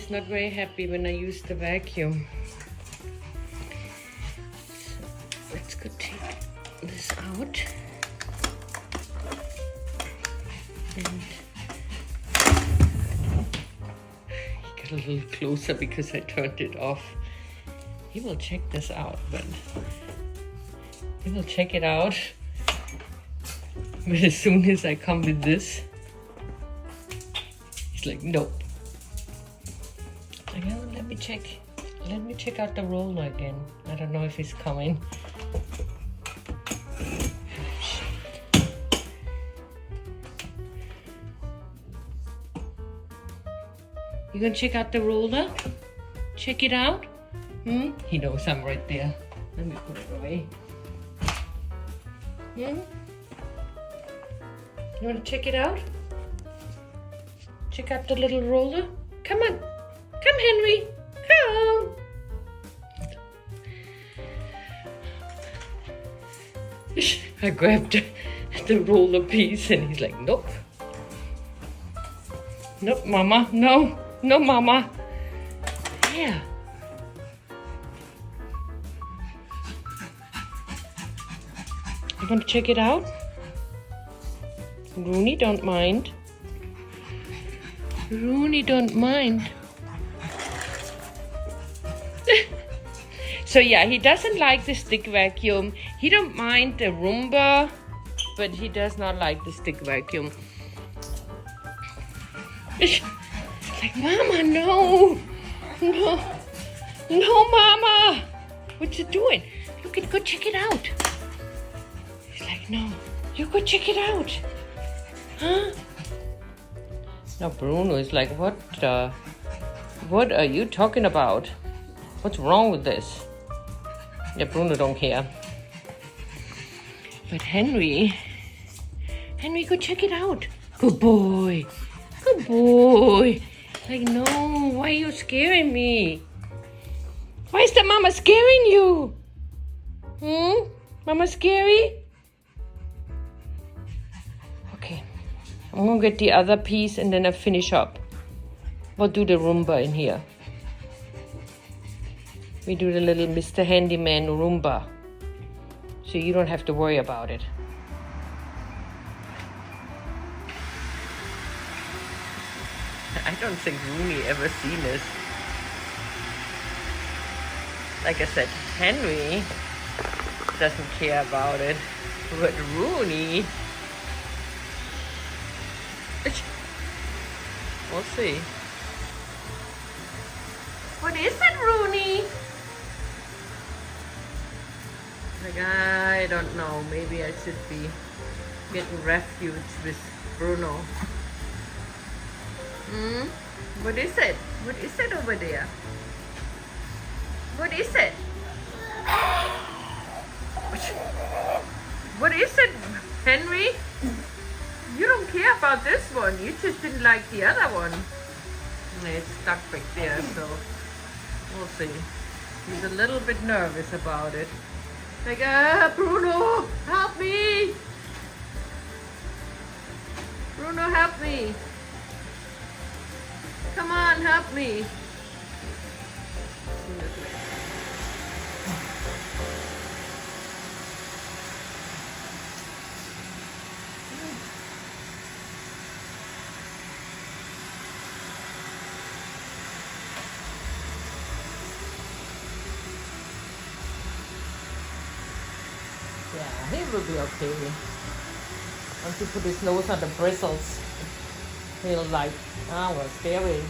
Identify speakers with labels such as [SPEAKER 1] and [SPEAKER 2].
[SPEAKER 1] Henry's not very happy when I use the vacuum. So let's go take this out. And he got a little closer because I turned it off. He will check this out, but he will check it out. But as soon as I come with this, he's like, nope. Like, oh, let me check out the roller again. I don't know if he's coming. You gonna check out the roller? Check it out? He knows I'm right there. Let me put it away. You wanna check it out? Check out the little roller? Come on. Come, Henry. Come. I grabbed the roller piece and he's like, nope. Nope, Mama. No. No, Mama. Yeah. You want to check it out? Rooney don't mind. Rooney don't mind. So yeah, he doesn't like the stick vacuum. He don't mind the Romba, but he does not like the stick vacuum. Like, Mama, no. No. No, Mama. What you doing? Look, go check it out. He's like, no. You go check it out. Huh? Now Bruno is like, what are you talking about? What's wrong with this? Yeah, Bruno don't care. But Henry, go check it out. Good boy. Good boy. Like, no, why are you scaring me? Why is the mama scaring you? Mama scary? Okay, I'm gonna get the other piece and then I finish up. We'll do the Roomba in here. We do the little Mr. Handyman Roomba. So you don't have to worry about it. I don't think Rooney ever seen this. Like I said, Henry doesn't care about it. But Rooney... We'll see. What is it, Rooney? Like, I don't know. Maybe I should be getting refuge with Bruno. What is it? What is it over there? What is it? What is it, Henry? You don't care about this one. You just didn't like the other one. It's stuck back there, so we'll see. He's a little bit nervous about it. Like, Bruno, help me! Bruno, help me! Come on, help me! Yeah, he will be okay. Once you put his nose on the bristles, he'll like, well, scary.